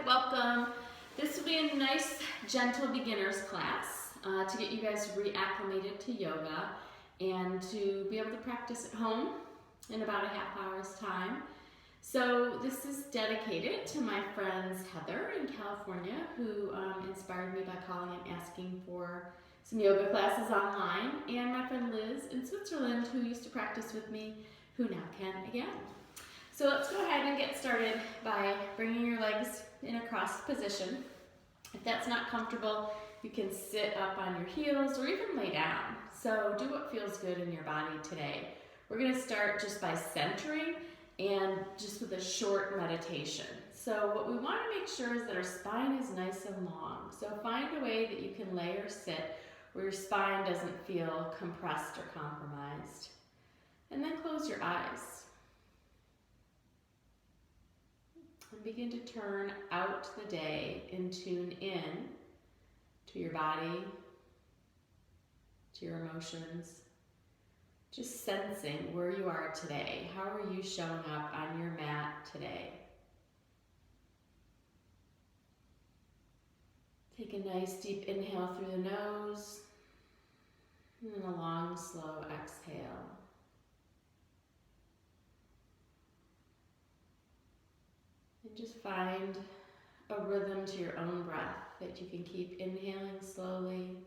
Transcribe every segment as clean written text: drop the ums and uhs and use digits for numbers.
welcome. This will be a nice, gentle beginner's class to get you guys reacclimated to yoga and to be able to practice at home in about a half hour's time. So this is dedicated to my friends Heather in California, who inspired me by calling and asking for some yoga classes online, and my friend Liz in Switzerland, who used to practice with me, who now can again. So let's go ahead and get started by bringing your legs in a crossed position. If that's not comfortable, you can sit up on your heels or even lay down. So do what feels good in your body today. We're going to start just by centering and just with a short meditation. So what we want to make sure is that our spine is nice and long. So find a way that you can lay or sit where your spine doesn't feel compressed or compromised. And then close your eyes. And begin to turn out the day and tune in to your body, to your emotions. Just sensing where you are today. How are you showing up on your mat today? Take a nice deep inhale through the nose, and then a long, slow exhale. And just find a rhythm to your own breath that you can keep inhaling slowly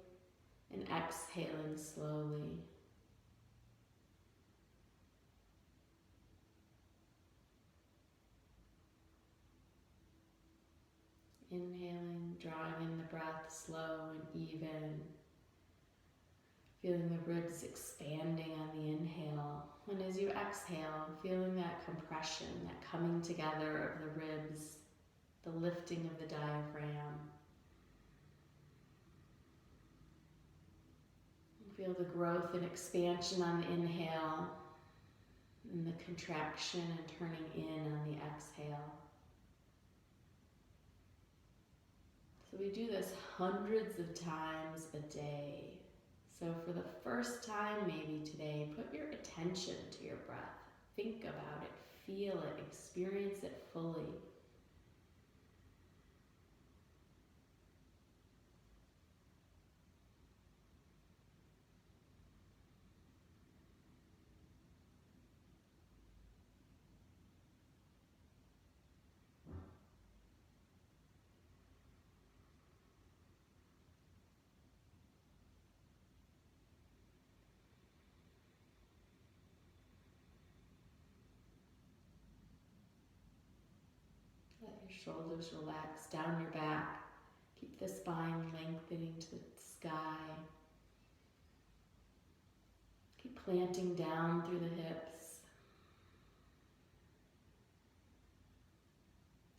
and exhaling slowly. Inhaling, drawing in the breath slow and even. Feeling the ribs expanding on the inhale. And as you exhale, feeling that compression, that coming together of the ribs, the lifting of the diaphragm. Feel the growth and expansion on the inhale, and the contraction and turning in on the exhale. So we do this hundreds of times a day. So for the first time maybe today, put your attention to your breath. Think about it, feel it, experience it fully. Let your shoulders relax down your back. Keep the spine lengthening to the sky. Keep planting down through the hips.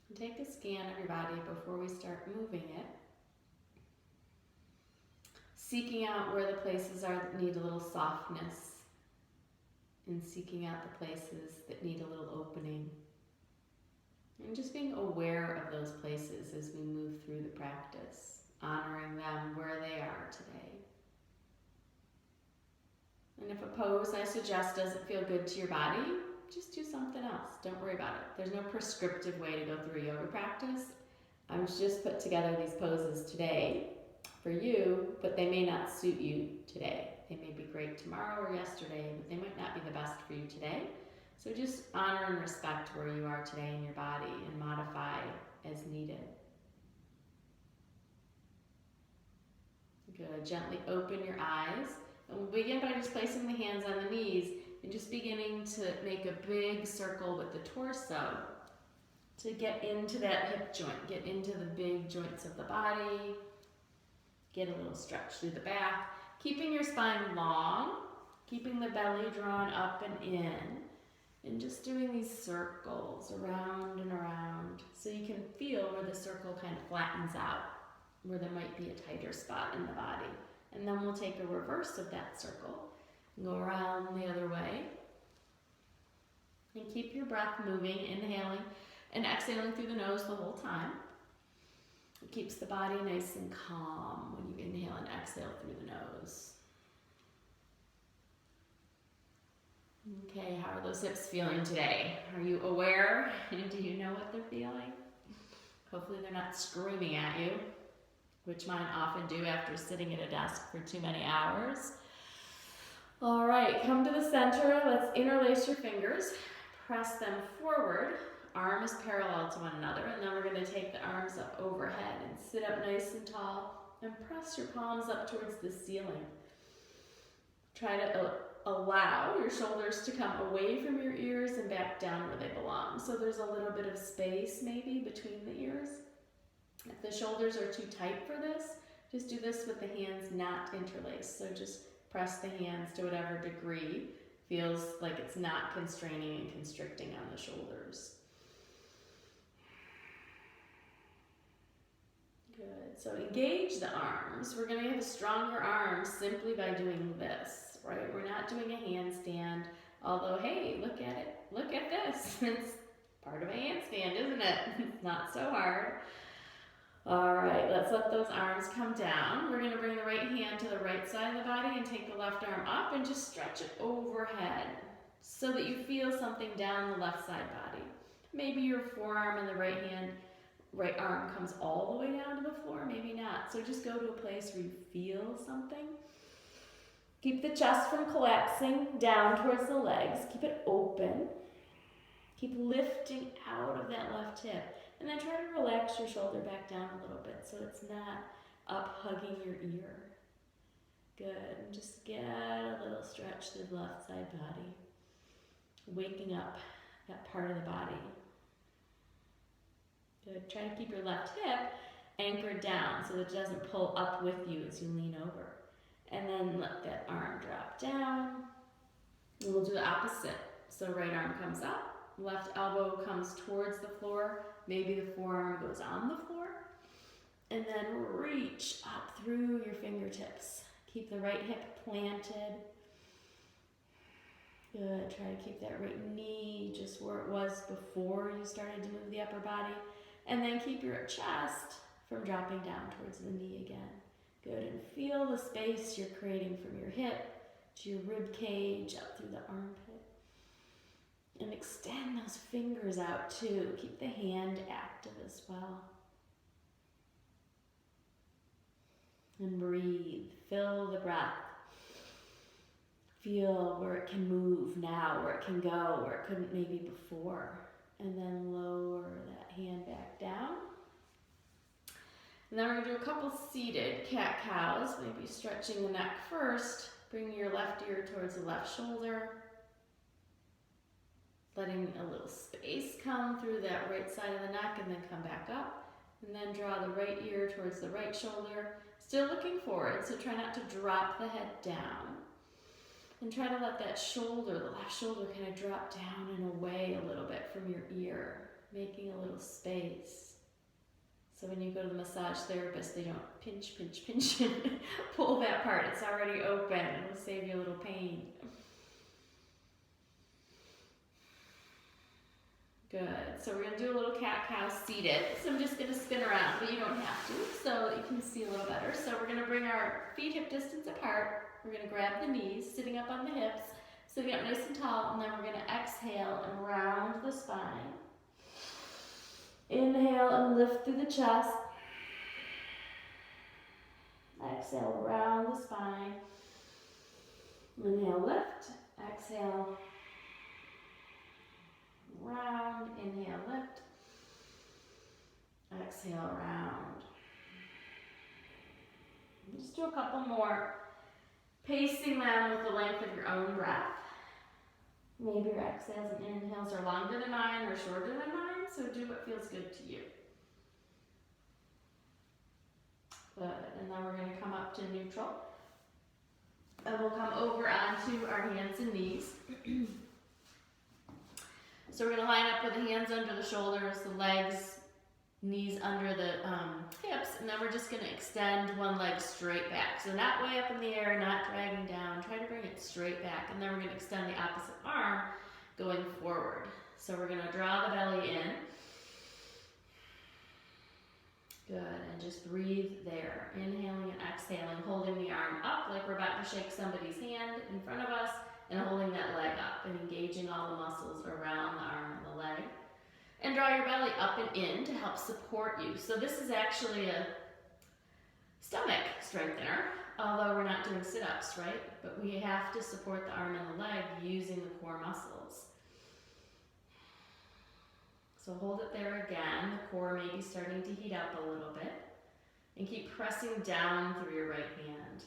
And take a scan of your body before we start moving it. Seeking out where the places are that need a little softness, and seeking out the places that need a little opening. And just being aware of those places as we move through the practice, honoring them where they are today. And if a pose I suggest doesn't feel good to your body, just do something else. Don't worry about it. There's no prescriptive way to go through a yoga practice. I've just put together these poses today for you, but they may not suit you today. They may be great tomorrow or yesterday, but they might not be the best for you today. So just honor and respect where you are today in your body and modify as needed. Good. Gently open your eyes. And we'll begin by just placing the hands on the knees and just beginning to make a big circle with the torso to get into that hip joint, get into the big joints of the body, get a little stretch through the back, keeping your spine long, keeping the belly drawn up and in. And just doing these circles around and around so you can feel where the circle kind of flattens out, where there might be a tighter spot in the body. And then we'll take a reverse of that circle and go around the other way. And keep your breath moving, inhaling and exhaling through the nose the whole time. It keeps the body nice and calm when you inhale and exhale through the nose. Okay, how are those hips feeling today? Are you aware? Do you know what they're feeling? Hopefully they're not screaming at you, which mine often do after sitting at a desk for too many hours. All right, come to the center. Let's interlace your fingers. Press them forward. Arms parallel to one another. And then we're going to take the arms up overhead and sit up nice and tall and press your palms up towards the ceiling. Try to allow your shoulders to come away from your ears and back down where they belong. So there's a little bit of space maybe between the ears. If the shoulders are too tight for this, just do this with the hands not interlaced. So just press the hands to whatever degree feels like it's not constraining and constricting on the shoulders. Good. So engage the arms. We're going to have stronger arms simply by doing this, right? We're not doing a handstand, although, hey, look at it. Look at this. It's part of a handstand, isn't it? It's not so hard. All right, let's let those arms come down. We're going to bring the right hand to the right side of the body and take the left arm up and just stretch it overhead so that you feel something down the left side body. Maybe your forearm and the right arm comes all the way down to the floor, maybe not. So just go to a place where you feel something. Keep the chest from collapsing down towards the legs. Keep it open. Keep lifting out of that left hip. And then try to relax your shoulder back down a little bit so it's not up hugging your ear. Good. And just get a little stretch through the left side body. Waking up that part of the body. Good. Try to keep your left hip anchored down so that it doesn't pull up with you as you lean over. And then let that arm drop down. And we'll do the opposite. So right arm comes up. Left elbow comes towards the floor. Maybe the forearm goes on the floor. And then reach up through your fingertips. Keep the right hip planted. Good. Try to keep that right knee just where it was before you started to move the upper body. And then keep your chest from dropping down towards the knee again. Good. And feel the space you're creating from your hip to your rib cage up through the armpit. And extend those fingers out too. Keep the hand active as well. And breathe. Fill the breath. Feel where it can move now, where it can go, where it couldn't maybe before. And then lower that hand back down. And then we're going to do a couple seated cat-cows, maybe stretching the neck first. Bring your left ear towards the left shoulder. Letting a little space come through that right side of the neck and then come back up. And then draw the right ear towards the right shoulder. Still looking forward, so try not to drop the head down. And try to let that shoulder, the left shoulder, kind of drop down and away a little bit from your ear, making a little space. So when you go to the massage therapist, they don't pinch, pinch, pinch, and pull that part. It's already open. It'll save you a little pain. Good. So we're going to do a little cat-cow seated. So I'm just going to spin around, but you don't have to, so that you can see a little better. So we're going to bring our feet hip distance apart. We're going to grab the knees, sitting up on the hips, sitting up nice and tall, and then we're going to exhale and round the spine. Inhale and lift through the chest. Exhale, round the spine. Inhale, lift. Exhale, round. Inhale, lift. Exhale, round. Just do a couple more. Pacing them with the length of your own breath. Maybe your exhales and inhales are longer than mine or shorter than mine, so do what feels good to you. Good, and then we're going to come up to neutral. And we'll come over onto our hands and knees. So we're going to line up with the hands under the shoulders, the legs, knees under the hips, and then we're just going to extend one leg straight back. So not way up in the air, not dragging down. Try to bring it straight back, and then we're going to extend the opposite arm going forward. So we're going to draw the belly in. Good, and just breathe there. Inhaling and exhaling, holding the arm up like we're about to shake somebody's hand in front of us, and holding that leg up and engaging all the muscles around the arm and the leg. And draw your belly up and in to help support you. So this is actually a stomach strengthener, although we're not doing sit-ups, right? But we have to support the arm and the leg using the core muscles. So hold it there again. The core may be starting to heat up a little bit. And keep pressing down through your right hand.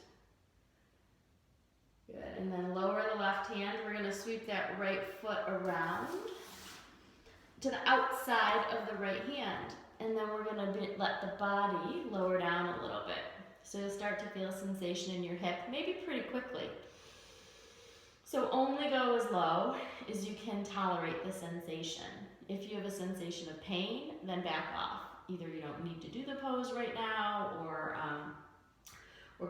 Good, and then lower the left hand. We're gonna sweep that right foot around to the outside of the right hand. And then we're gonna let the body lower down a little bit. So you'll start to feel sensation in your hip, maybe pretty quickly. So only go as low as you can tolerate the sensation. If you have a sensation of pain, then back off. Either you don't need to do the pose right now, or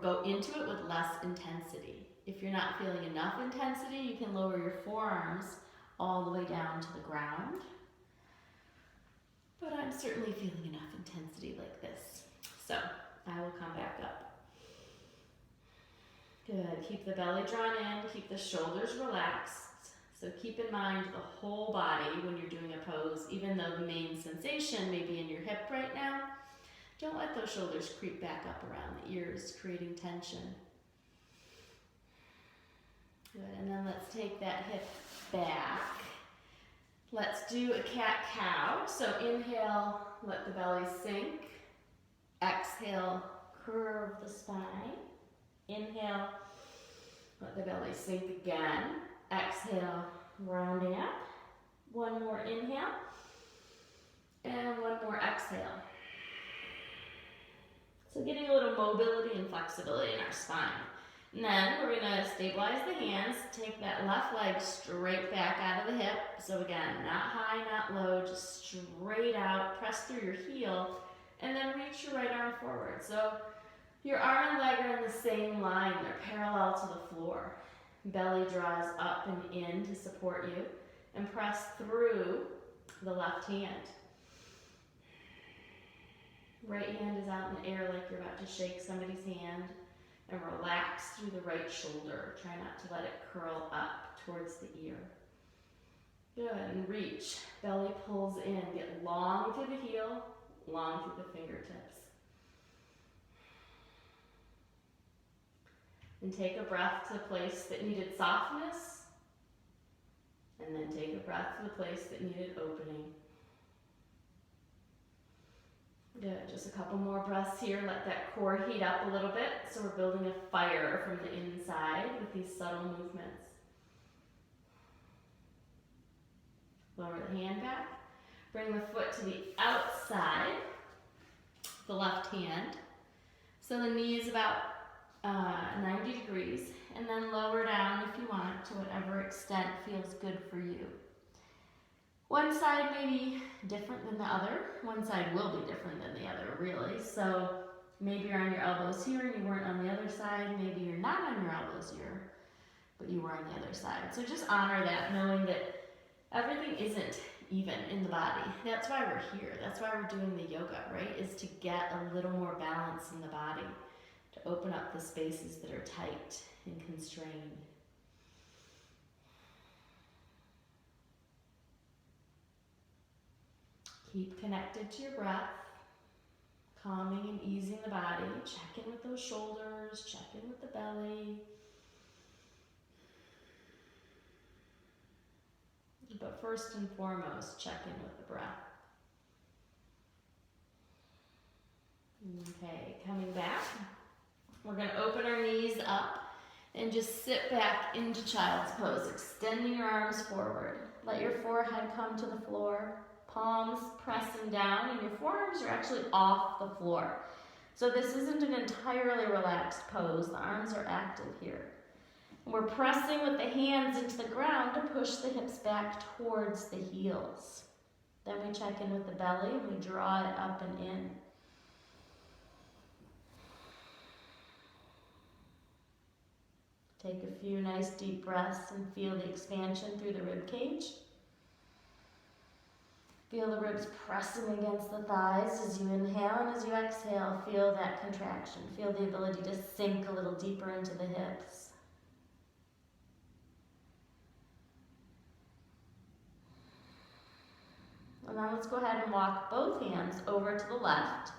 go into it with less intensity. If you're not feeling enough intensity, you can lower your forearms all the way down to the ground. But I'm certainly feeling enough intensity like this. So I will come back up. Good, keep the belly drawn in, keep the shoulders relaxed. So keep in mind the whole body when you're doing a pose, even though the main sensation may be in your hip right now. Don't let those shoulders creep back up around the ears, creating tension. Good, and then let's take that hip back. Let's do a cat-cow. So inhale, let the belly sink. Exhale, curve the spine. Inhale, let the belly sink again. Exhale, rounding up. One more inhale. And one more exhale. So getting a little mobility and flexibility in our spine. And then we're gonna stabilize the hands, take that left leg straight back out of the hip. So again, not high, not low, just straight out, press through your heel, and then reach your right arm forward. So your arm and leg are in the same line, they're parallel to the floor. Belly draws up and in to support you, and press through the left hand. Right hand is out in the air like you're about to shake somebody's hand, and relax through the right shoulder. Try not to let it curl up towards the ear. Good, and reach. Belly pulls in. Get long through the heel, long through the fingertips. And take a breath to the place that needed softness, and then take a breath to the place that needed opening. Good, just a couple more breaths here. Let that core heat up a little bit. So we're building a fire from the inside with these subtle movements. Lower the hand back. Bring the foot to the outside, the left hand. So the knee is about 90 degrees, and then lower down if you want to whatever extent feels good for you. One side may be different than the other. One side will be different than the other, really. So maybe you're on your elbows here and you weren't on the other side. Maybe you're not on your elbows here, but you were on the other side. So just honor that, knowing that everything isn't even in the body. That's why we're here. That's why we're doing the yoga, right? Is to get a little more balance in the body, to open up the spaces that are tight and constrained. Keep connected to your breath, calming and easing the body. Check in with those shoulders, check in with the belly. But first and foremost, check in with the breath. Okay, coming back. We're going to open our knees up and just sit back into child's pose, extending your arms forward. Let your forehead come to the floor, palms pressing down, and your forearms are actually off the floor. So this isn't an entirely relaxed pose. The arms are active here. And we're pressing with the hands into the ground to push the hips back towards the heels. Then we check in with the belly and we draw it up and in. Take a few nice deep breaths and feel the expansion through the rib cage. Feel the ribs pressing against the thighs as you inhale, and as you exhale, feel that contraction. Feel the ability to sink a little deeper into the hips. And then let's go ahead and walk both hands over to the left.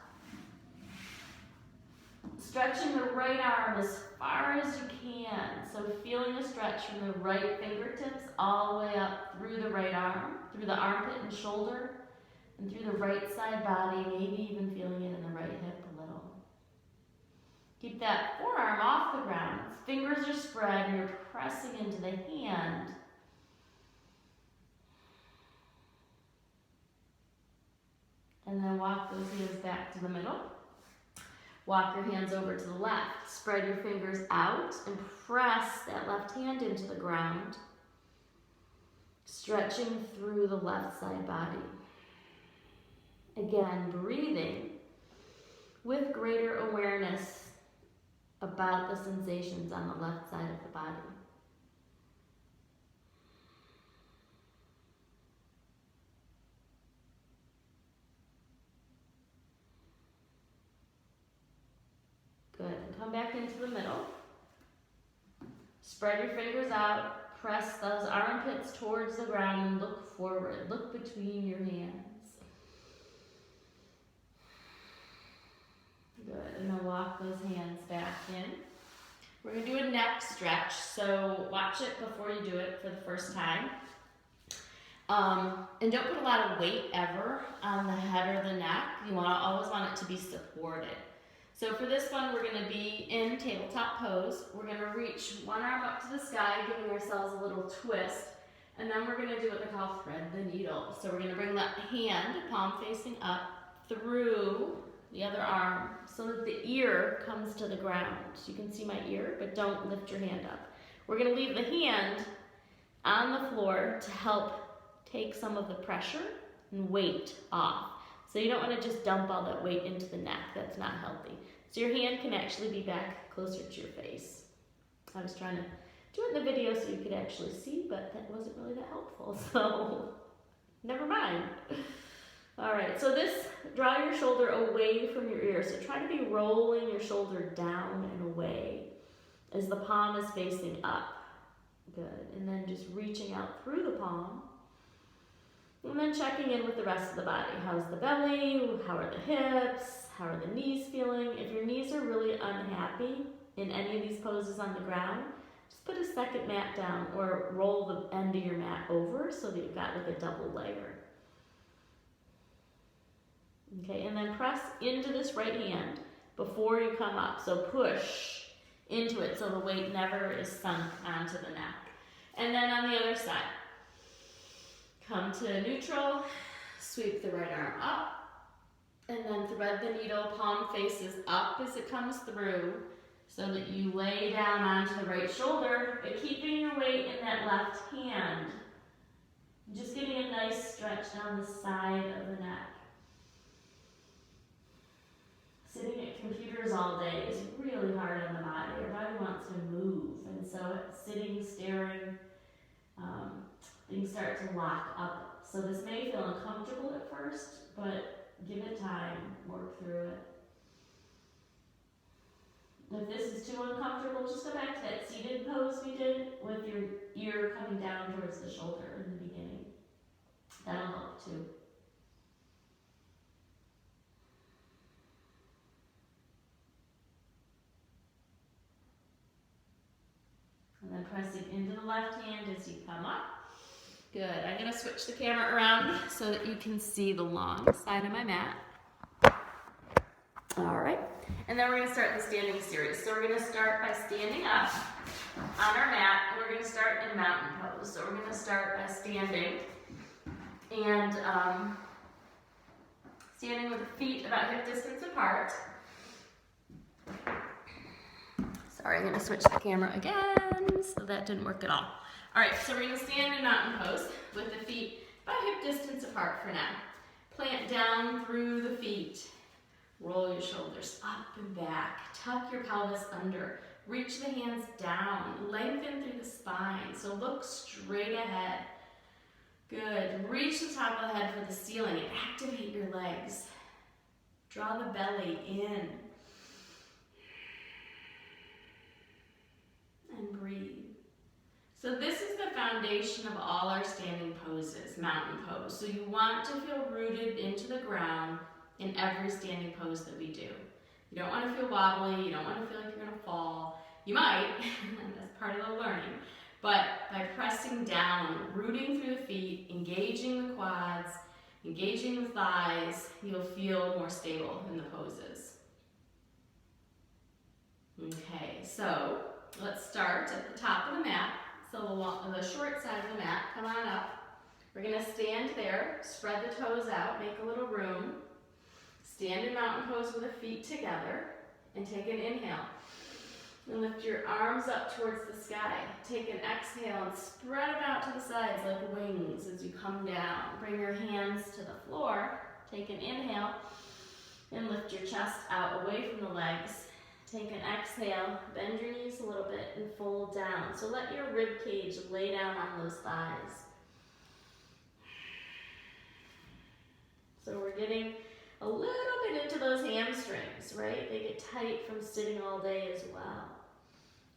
Stretching the right arm as far as you can. So feeling a stretch from the right fingertips all the way up through the right arm, through the armpit and shoulder, and through the right side body, maybe even feeling it in the right hip a little. Keep that forearm off the ground. Fingers are spread and you're pressing into the hand. And then walk those hands back to the middle. Walk your hands over to the left. Spread your fingers out and press that left hand into the ground. Stretching through the left side body. Again, breathing with greater awareness about the sensations on the left side of the body. Good, and come back into the middle. Spread your fingers out, press those armpits towards the ground and look forward. Look between your hands. Good, and then walk those hands back in. We're gonna do a neck stretch, so watch it before you do it for the first time. And don't put a lot of weight ever on the head or the neck. You always want it to be supported. So for this one, we're gonna be in tabletop pose. We're gonna reach one arm up to the sky, giving ourselves a little twist. And then we're gonna do what they call thread the needle. So we're gonna bring the hand, palm facing up, through the other arm so that the ear comes to the ground. So you can see my ear, but don't lift your hand up. We're gonna leave the hand on the floor to help take some of the pressure and weight off. So you don't wanna just dump all that weight into the neck. That's not healthy. So your hand can actually be back closer to your face. I was trying to do it in the video so you could actually see, but that wasn't really that helpful, so never mind. All right, so this, draw your shoulder away from your ear. So try to be rolling your shoulder down and away as the palm is facing up. Good, and then just reaching out through the palm. And then checking in with the rest of the body. How's the belly? How are the hips? How are the knees feeling? If your knees are really unhappy in any of these poses on the ground, just put a second mat down or roll the end of your mat over so that you've got like a double layer. Okay, and then press into this right hand before you come up. So push into it so the weight never is sunk onto the neck. And then on the other side, come to neutral, sweep the right arm up, and then thread the needle, palm faces up as it comes through so that you lay down onto the right shoulder, but keeping your weight in that left hand. Just getting a nice stretch down the side of the neck. Sitting at computers all day is really hard on the body. Our body wants to move, and so sitting, staring, things start to lock up. So this may feel uncomfortable at first, but give it time, work through it. If this is too uncomfortable, just go back to that seated pose we did with your ear coming down towards the shoulder in the beginning. That'll help too. And then pressing into the left hand as you come up. Good, I'm gonna switch the camera around so that you can see the long side of my mat. All right, and then we're gonna start the standing series. So we're gonna start by standing up on our mat, and we're gonna start in mountain pose. So we're gonna start by standing, and standing with the feet about hip distance apart. Sorry, I'm gonna switch the camera again, so that didn't work at all. All right, so we're gonna stand in mountain pose with the feet about hip distance apart for now. Plant down through the feet. Roll your shoulders up and back. Tuck your pelvis under. Reach the hands down. Lengthen through the spine, so look straight ahead. Good, reach the top of the head for the ceiling and activate your legs. Draw the belly in. And breathe. So this is the foundation of all our standing poses, mountain pose. So you want to feel rooted into the ground in every standing pose that we do. You don't want to feel wobbly, you don't want to feel like you're going to fall. You might, that's part of the learning. But by pressing down, rooting through the feet, engaging the quads, engaging the thighs, you'll feel more stable in the poses. Okay, so let's start at the top of the mat. So the short side of the mat, come on up. We're going to stand there, spread the toes out, make a little room. Stand in mountain pose with the feet together and take an inhale. And lift your arms up towards the sky. Take an exhale and spread them out to the sides like wings as you come down. Bring your hands to the floor. Take an inhale and lift your chest out away from the legs. Take an exhale, bend your knees a little bit and fold down. So let your rib cage lay down on those thighs. So we're getting a little bit into those hamstrings, right? They get tight from sitting all day as well.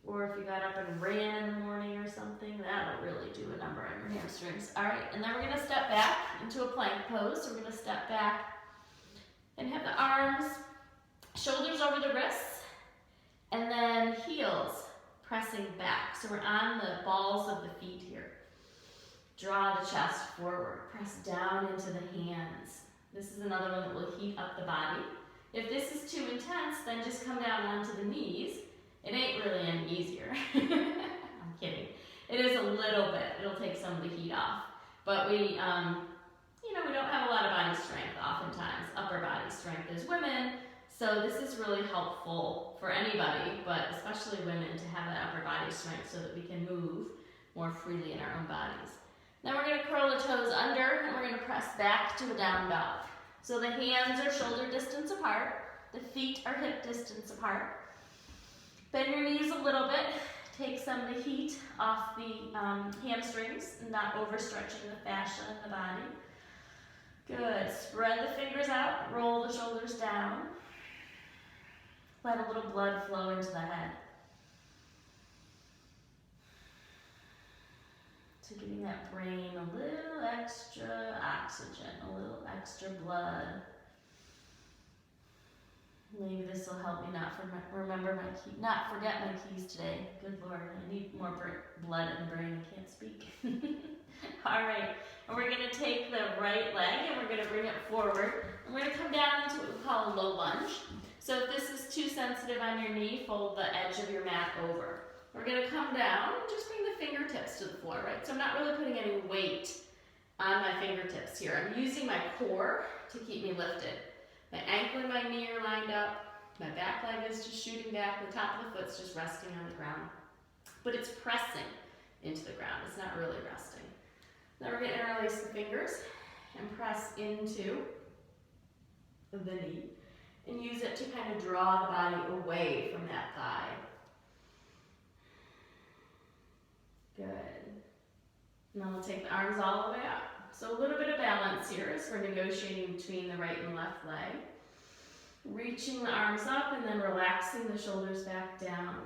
Or if you got up and ran in the morning or something, that'll really do a number on your hamstrings. All right, and then we're gonna step back into a plank pose. So we're gonna step back and have the arms, shoulders over the wrists, and then heels pressing back. So we're on the balls of the feet here. Draw the chest forward, press down into the hands. This is another one that will heat up the body. If this is too intense, then just come down onto the knees. It ain't really any easier. I'm kidding. It is a little bit. It'll take some of the heat off. But we don't have a lot of body strength oftentimes, upper body strength as women. So this is really helpful for anybody, but especially women, to have that upper body strength so that we can move more freely in our own bodies. Then we're going to curl the toes under and we're going to press back to a down dog. So the hands are shoulder distance apart, the feet are hip distance apart. Bend your knees a little bit, take some of the heat off the hamstrings, not overstretching the fascia in the body. Good, spread the fingers out, roll the shoulders down. Let a little blood flow into the head. So getting that brain a little extra oxygen, a little extra blood. Maybe this will help me not forget my keys today. Good Lord, I need more blood in the brain. I can't speak. All right, and we're going to take the right leg and we're going to bring it forward. And we're going to come down into what we call a low lunge. So if this is too sensitive on your knee, fold the edge of your mat over. We're going to come down and just bring the fingertips to the floor, right? So I'm not really putting any weight on my fingertips here. I'm using my core to keep me lifted. My ankle and my knee are lined up. My back leg is just shooting back. The top of the foot's just resting on the ground. But it's pressing into the ground. It's not really resting. Then we're going to interlace the fingers and press into the knee. And use it to kind of draw the body away from that thigh. Good. And then we'll take the arms all the way up. So a little bit of balance here as we're negotiating between the right and left leg. Reaching the arms up and then relaxing the shoulders back down.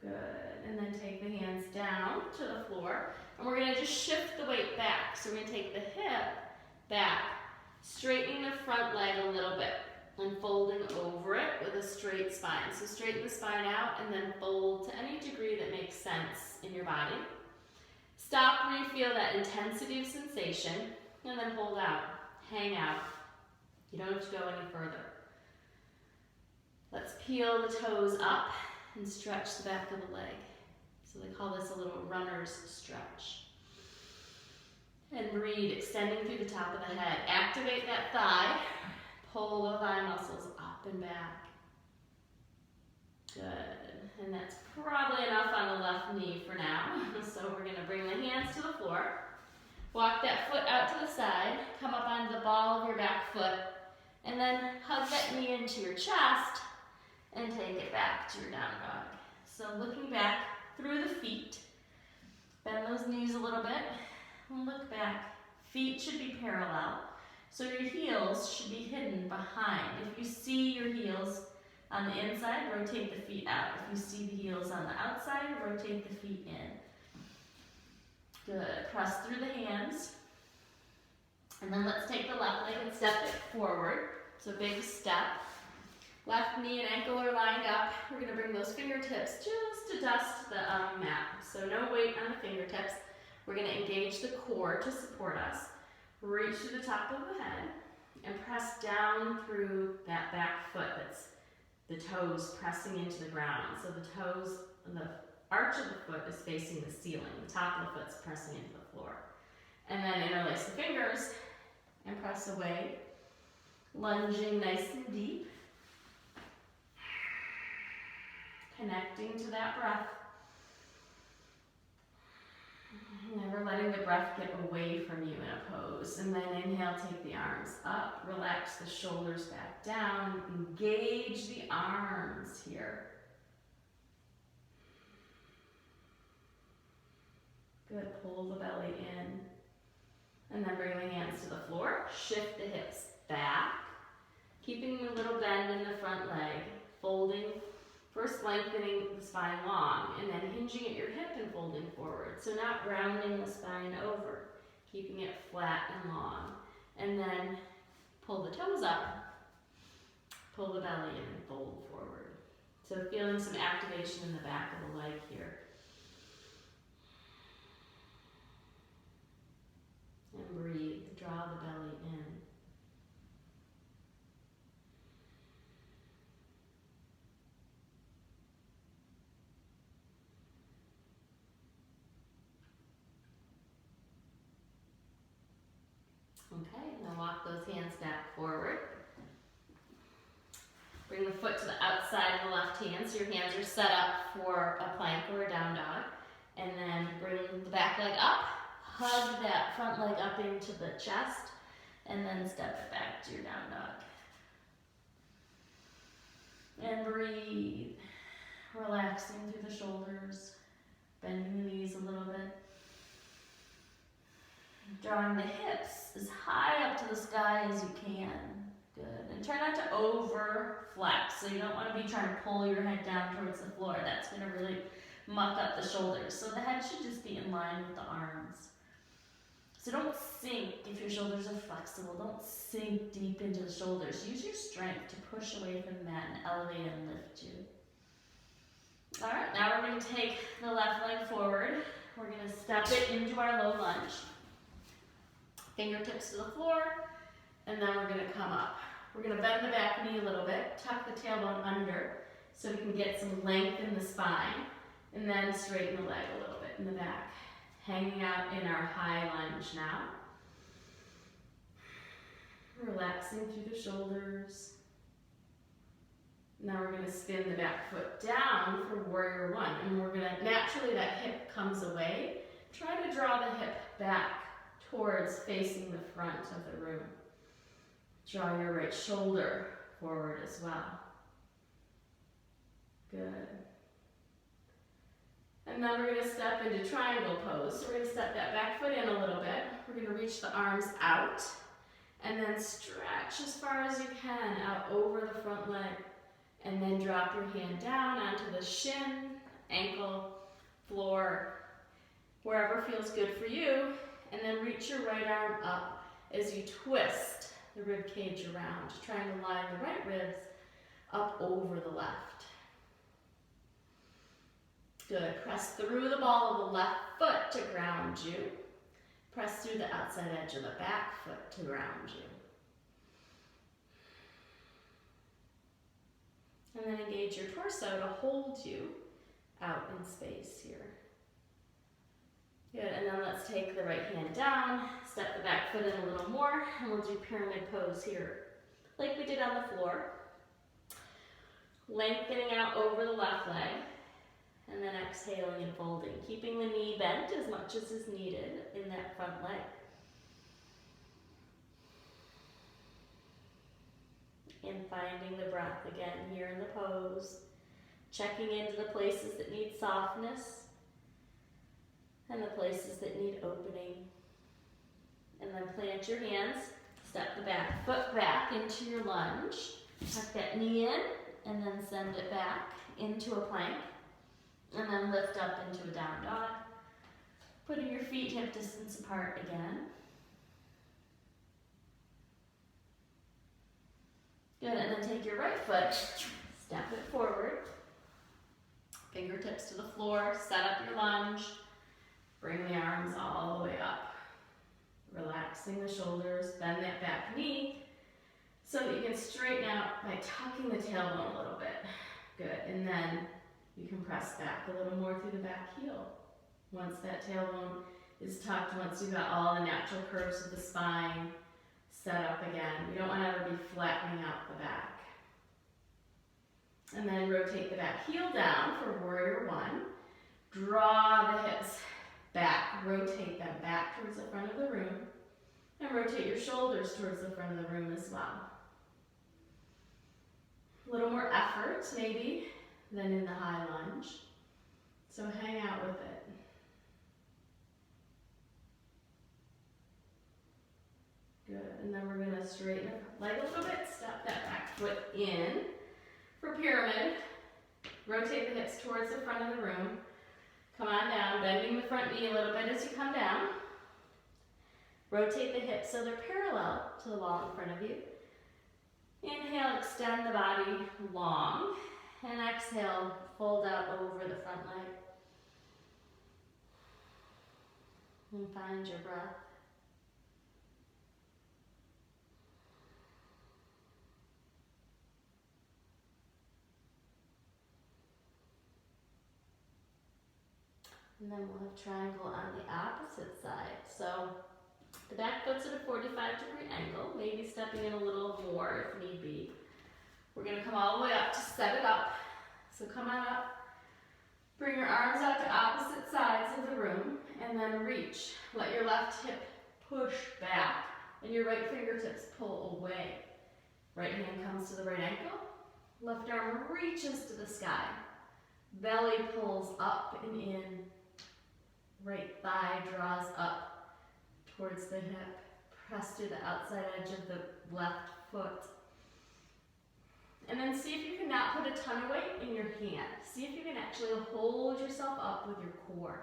Good. And then take the hands down to the floor. And we're going to just shift the weight back. So we're going to take the hip back, straightening the front leg a little bit and folding over it with a straight spine. So straighten the spine out and then fold to any degree that makes sense in your body. Stop where you feel that intensity of sensation and then hold out, hang out. You don't have to go any further. Let's peel the toes up and stretch the back of the leg. So they call this a little runner's stretch. And breathe, extending through the top of the head. Activate that thigh. Pull the thigh muscles up and back. Good. And that's probably enough on the left knee for now. So we're going to bring the hands to the floor. Walk that foot out to the side. Come up onto the ball of your back foot. And then hug that knee into your chest and take it back to your down dog. So looking back through the feet. Bend those knees a little bit. Look back. Feet should be parallel. So your heels should be hidden behind. If you see your heels On the inside, rotate the feet out. If you see the heels on the outside, rotate the feet in. Good. Press through the hands. And then let's take the left leg and step it forward. So big step. Left knee and ankle are lined up. We're going to bring those fingertips just to dust the mat. So no weight on the fingertips. We're going to engage the core to support us. Reach to the top of the head and press down through that back foot. That's the toes pressing into the ground. So the toes, the arch of the foot is facing the ceiling. The top of the foot's pressing into the floor. And then interlace the fingers and press away. Lunging nice and deep. Connecting to that breath. Never letting the breath get away from you in a pose. And then inhale, take the arms up. Relax the shoulders back down. Engage the arms here. Good, pull the belly in. And then bring the hands to the floor. Shift the hips back. Keeping a little bend in the front leg. Folding. First lengthening the spine long, and then hinging at your hip and folding forward. So not rounding the spine over, keeping it flat and long. And then pull the toes up, pull the belly in and fold forward. So feeling some activation in the back of the leg here. And breathe, draw the belly in. Okay, now walk those hands back forward. Bring the foot to the outside of the left hand, so your hands are set up for a plank or a down dog. And then bring the back leg up, hug that front leg up into the chest, and then step it back to your down dog. And breathe, relaxing through the shoulders, bending the knees a little bit. Drawing the hips as high up to the sky as you can. Good. And try not to over flex. So you don't want to be trying to pull your head down towards the floor. That's going to really muck up the shoulders. So the head should just be in line with the arms. So don't sink if your shoulders are flexible. Don't sink deep into the shoulders. Use your strength to push away from the mat and elevate and lift you. All right, now we're going to take the left leg forward. We're going to step it into our low lunge. Fingertips to the floor, and then we're going to come up. We're going to bend the back knee a little bit, tuck the tailbone under so we can get some length in the spine, and then straighten the leg a little bit in the back. Hanging out in our high lunge now. Relaxing through the shoulders. Now we're going to spin the back foot down for warrior one, and we're going to, naturally that hip comes away. Try to draw the hip back towards facing the front of the room. Draw your right shoulder forward as well. Good. And then we're going to step into triangle pose. So we're going to step that back foot in a little bit. We're going to reach the arms out and then stretch as far as you can out over the front leg. And then drop your hand down onto the shin, ankle, floor, wherever feels good for you. And then reach your right arm up as you twist the rib cage around, trying to line the right ribs up over the left. Good. Press through the ball of the left foot to ground you. Press through the outside edge of the back foot to ground you. And then engage your torso to hold you out in space here. Good, and then let's take the right hand down, step the back foot in a little more, and we'll do pyramid pose here, like we did on the floor. Lengthening out over the left leg, and then exhaling and folding, keeping the knee bent as much as is needed in that front leg. And finding the breath again here in the pose, checking into the places that need softness, and the places that need opening. And then plant your hands, step the back foot back into your lunge, tuck that knee in, and then send it back into a plank, and then lift up into a down dog. Putting your feet hip distance apart again. Good, and then take your right foot, step it forward, fingertips to the floor, set up your lunge, bring the arms all the way up. Relaxing the shoulders, bend that back knee so that you can straighten out by tucking the tailbone a little bit. Good, and then you can press back a little more through the back heel. Once that tailbone is tucked, once you've got all the natural curves of the spine set up again, we don't want to ever be flattening out the back. And then rotate the back heel down for warrior one. Draw the hips back, rotate them back towards the front of the room, and rotate your shoulders towards the front of the room as well. A little more effort, maybe, than in the high lunge. So hang out with it. Good, and then we're gonna straighten the leg a little bit, step that back foot in for pyramid. Rotate the hips towards the front of the room. Come on down, bending the front knee a little bit as you come down. Rotate the hips so they're parallel to the wall in front of you. Inhale, extend the body long, and exhale, fold out over the front leg. And find your breath. And then we'll have triangle on the opposite side. So the back foot's at a 45-degree angle, maybe stepping in a little more if need be. We're gonna come all the way up to set it up. So come on up, bring your arms out to opposite sides of the room, and then reach. Let your left hip push back, and your right fingertips pull away. Right hand comes to the right ankle, left arm reaches to the sky. Belly pulls up and in. Right thigh draws up towards the hip. Press through the outside edge of the left foot. And then see if you can not put a ton of weight in your hand. See if you can actually hold yourself up with your core.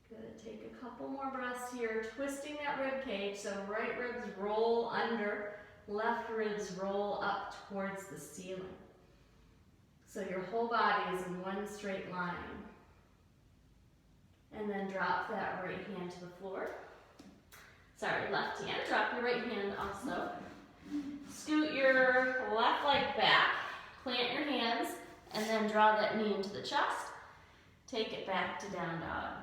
Good, take a couple more breaths here, twisting that rib cage so right ribs roll under, left ribs roll up towards the ceiling. So your whole body is in one straight line. And then drop that right hand to the floor. Sorry, left hand. Drop your right hand also. Scoot your left leg back. Plant your hands. And then draw that knee into the chest. Take it back to down dog.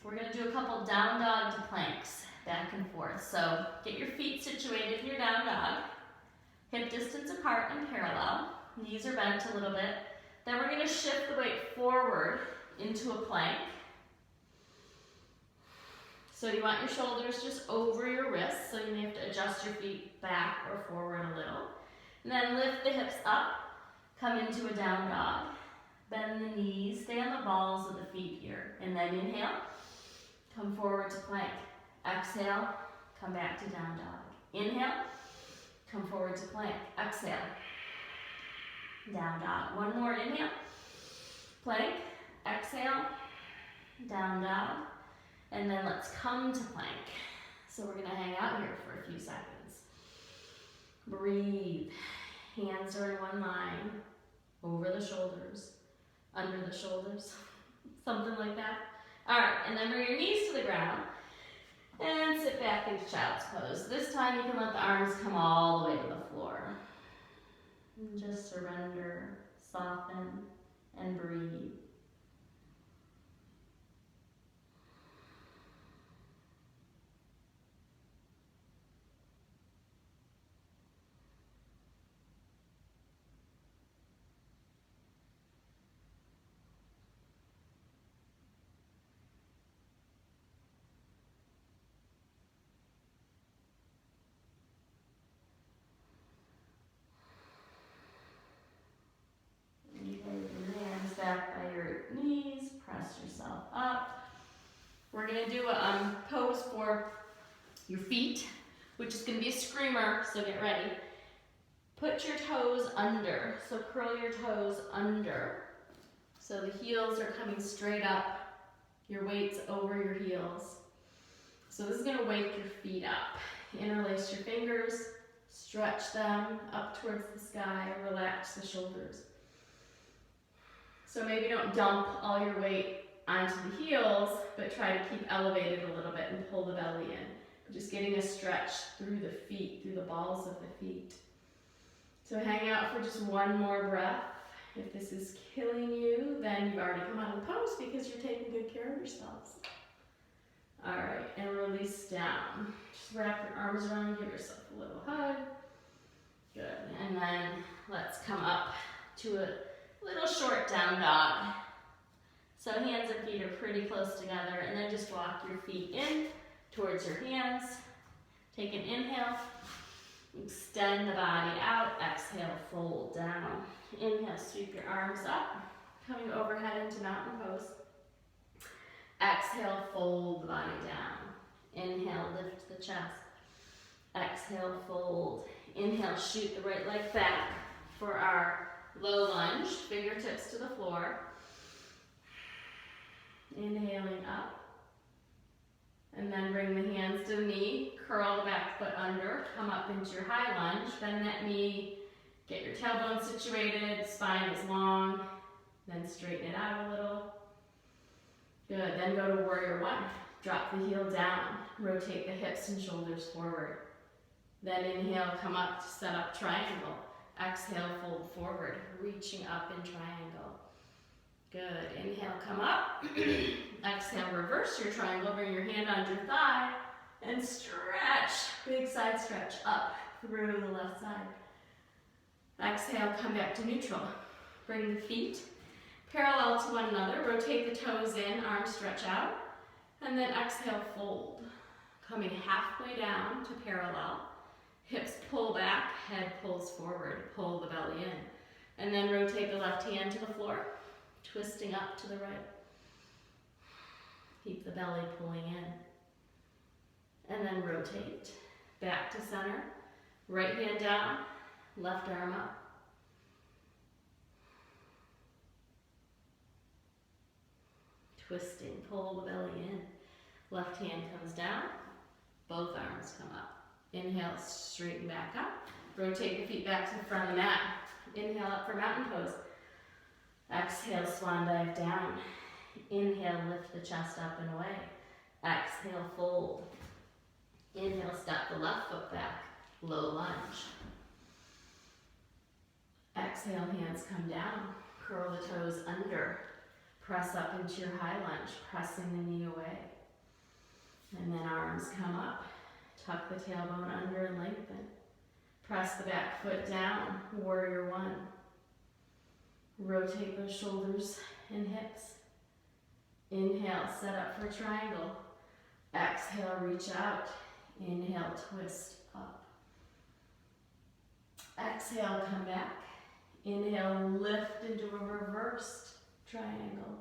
We're going to do a couple down dog to planks. Back and forth. So get your feet situated in your down dog. Hip distance apart and parallel. Knees are bent a little bit. Then we're going to shift the weight forward into a plank. So you want your shoulders just over your wrists, so you may have to adjust your feet back or forward a little. And then lift the hips up, come into a down dog. Bend the knees, stay on the balls of the feet here. And then inhale, come forward to plank. Exhale, come back to down dog. Inhale, come forward to plank. Exhale. Down dog. One more inhale. Plank. Exhale. Down dog. And then let's come to plank. So we're going to hang out here for a few seconds. Breathe. Hands are in one line. Over the shoulders. Under the shoulders. Something like that. Alright, and then bring your knees to the ground. And sit back into child's pose. This time you can let the arms come all the way to the floor. And just surrender, soften, and breathe. We're going to do a pose for your feet, which is going to be a screamer, so get ready. Put your toes under, so curl your toes under. So the heels are coming straight up, your weight's over your heels. So this is going to wake your feet up. Interlace your fingers, stretch them up towards the sky, relax the shoulders. So maybe don't dump all your weight onto the heels, but try to keep elevated a little bit and pull the belly in. Just getting a stretch through the feet, through the balls of the feet. So hang out for just one more breath. If this is killing you, then you've already come out of the pose because you're taking good care of yourselves. All right, and release down. Just wrap your arms around, give yourself a little hug. Good, and then let's come up to a little short down dog. So hands and feet are pretty close together, and then just walk your feet in towards your hands. Take an inhale, extend the body out, exhale, fold down. Inhale, sweep your arms up, coming overhead into mountain pose. Exhale, fold the body down. Inhale, lift the chest. Exhale, fold. Inhale, shoot the right leg back for our low lunge, fingertips to the floor. Inhaling up. And then bring the hands to the knee, curl the back foot under, come up into your high lunge, bend that knee, get your tailbone situated, spine is long, then straighten it out a little. Good, then go to warrior one. Drop the heel down, rotate the hips and shoulders forward. Then inhale, come up to set up triangle. Exhale, fold forward, reaching up in triangle. Good, inhale, come up. Exhale, reverse your triangle, bring your hand on your thigh, and stretch, big side stretch up through the left side. Exhale, come back to neutral. Bring the feet parallel to one another, rotate the toes in, arms stretch out, and then exhale, fold. Coming halfway down to parallel, hips pull back, head pulls forward, pull the belly in. And then rotate the left hand to the floor, twisting up to the right. Keep the belly pulling in. And then rotate back to center, right hand down, left arm up. Twisting, pull the belly in. Left hand comes down, both arms come up. Inhale, straighten back up. Rotate the feet back to the front of the mat. Inhale up for mountain pose. Exhale, swan dive down. Inhale, lift the chest up and away. Exhale, fold. Inhale, step the left foot back, low lunge. Exhale, hands come down. Curl the toes under. Press up into your high lunge, pressing the knee away. And then arms come up. Tuck the tailbone under and lengthen. Press the back foot down, warrior one. Rotate those shoulders and hips. Inhale, set up for triangle. Exhale, reach out. Inhale, twist up. Exhale, come back. Inhale, lift into a reversed triangle.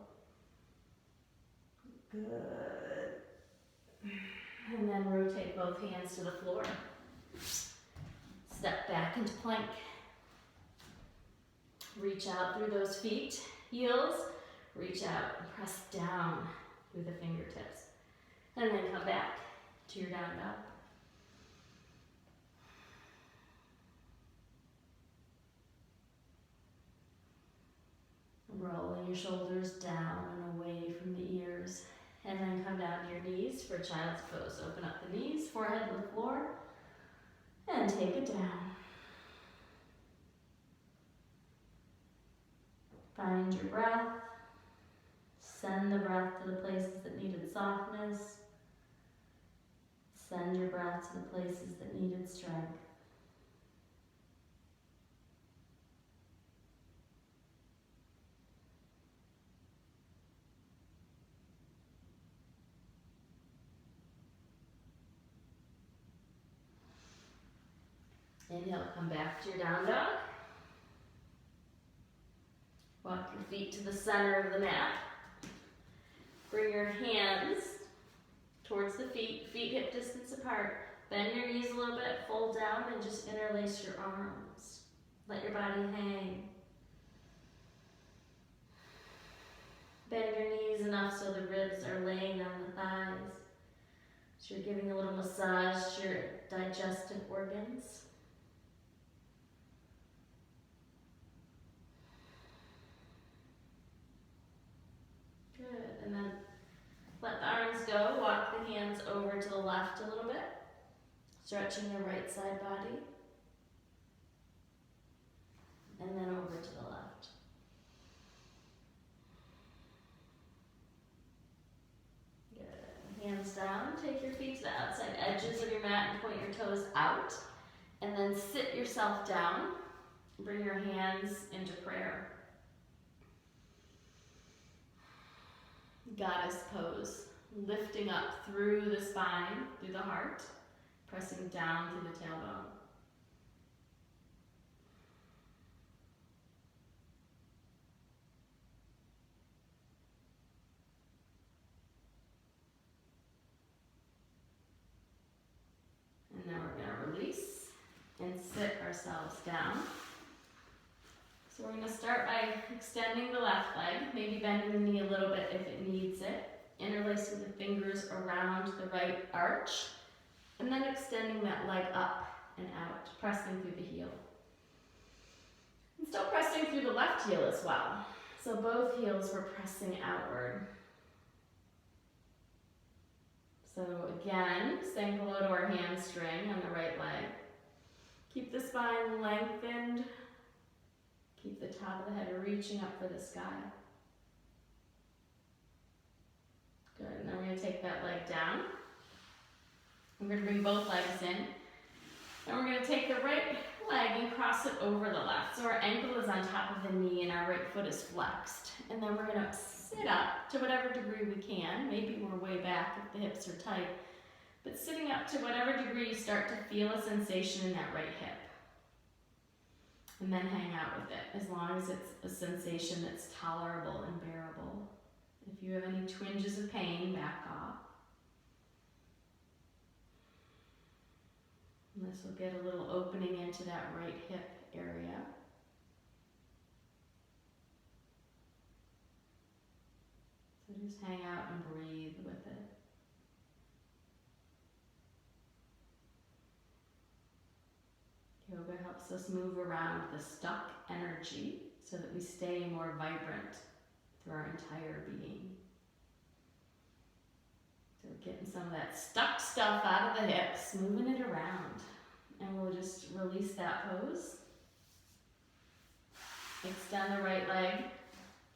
Good. And then rotate both hands to the floor. Step back into plank. Reach out through those feet, heels. Reach out and press down through the fingertips. And then come back to your down dog. Rolling your shoulders down and away from the ears. And then come down to your knees for child's pose. Open up the knees, forehead to the floor, and take it down. Find your breath. Send the breath to the places that needed softness. Send your breath to the places that needed strength. Inhale, come back to your down dog. Walk your feet to the center of the mat. Bring your hands towards the feet, feet hip distance apart. Bend your knees a little bit, fold down, and just interlace your arms. Let your body hang. Bend your knees enough so the ribs are laying on the thighs. So you're giving a little massage to your digestive organs. Good, and then let the arms go. Walk the hands over to the left a little bit. Stretching the right side body. And then over to the left. Good. Hands down. Take your feet to the outside edges of your mat and point your toes out. And then sit yourself down. Bring your hands into prayer. Goddess pose. Lifting up through the spine, through the heart. Pressing down through the tailbone. And now we're going to release and sit ourselves down. So we're going to start by extending the left leg, maybe bending the knee a little bit if it needs it. Interlacing the fingers around the right arch. And then extending that leg up and out, pressing through the heel. And still pressing through the left heel as well. So both heels were pressing outward. So again, staying below to our hamstring on the right leg. Keep the spine lengthened. Keep the top of the head reaching up for the sky. Good, and then we're going to take that leg down. We're going to bring both legs in. And we're going to take the right leg and cross it over the left. So our ankle is on top of the knee and our right foot is flexed. And then we're going to sit up to whatever degree we can. Maybe we're way back if the hips are tight. But sitting up to whatever degree you start to feel a sensation in that right hip. And then hang out with it, as long as it's a sensation that's tolerable and bearable. If you have any twinges of pain, back off. And this will get a little opening into that right hip area. So just hang out and breathe with it. Yoga helps us move around the stuck energy so that we stay more vibrant through our entire being. So we're getting some of that stuck stuff out of the hips, moving it around. And we'll just release that pose. Extend the right leg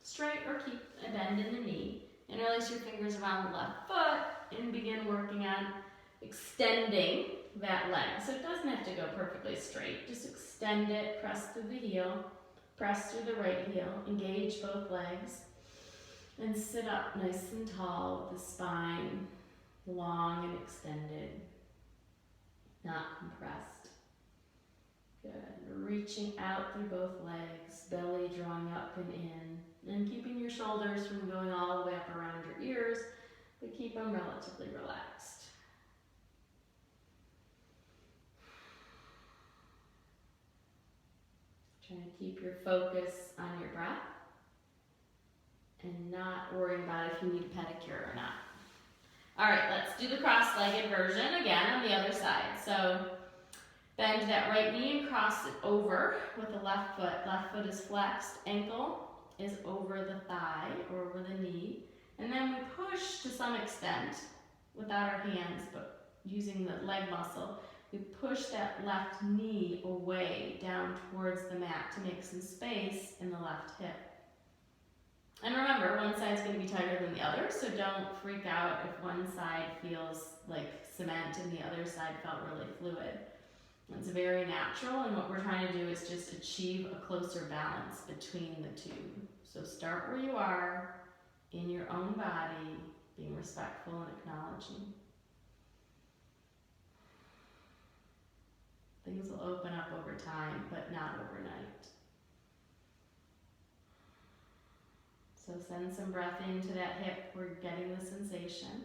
straight or keep a bend in the knee. Interlace your fingers around the left foot and begin working on extending that leg. So it doesn't have to go perfectly straight. Just extend it, press through the heel, press through the right heel, engage both legs, and sit up nice and tall with the spine long and extended, not compressed. Good. Reaching out through both legs, belly drawing up and in, and keeping your shoulders from going all the way up around your ears, but keep them relatively relaxed. Trying to keep your focus on your breath and not worrying about if you need a pedicure or not. All right, let's do the cross-legged version again on the other side. So bend that right knee and cross it over with the left foot. Left foot is flexed, ankle is over the thigh or over the knee. And then we push to some extent without our hands, but using the leg muscle. We push that left knee away down towards the mat to make some space in the left hip. And remember, one side's going to be tighter than the other, so don't freak out if one side feels like cement and the other side felt really fluid. It's very natural, and what we're trying to do is just achieve a closer balance between the two. So start where you are, in your own body, being respectful and acknowledging. Things will open up over time, but not overnight. So send some breath into that hip. We're getting the sensation.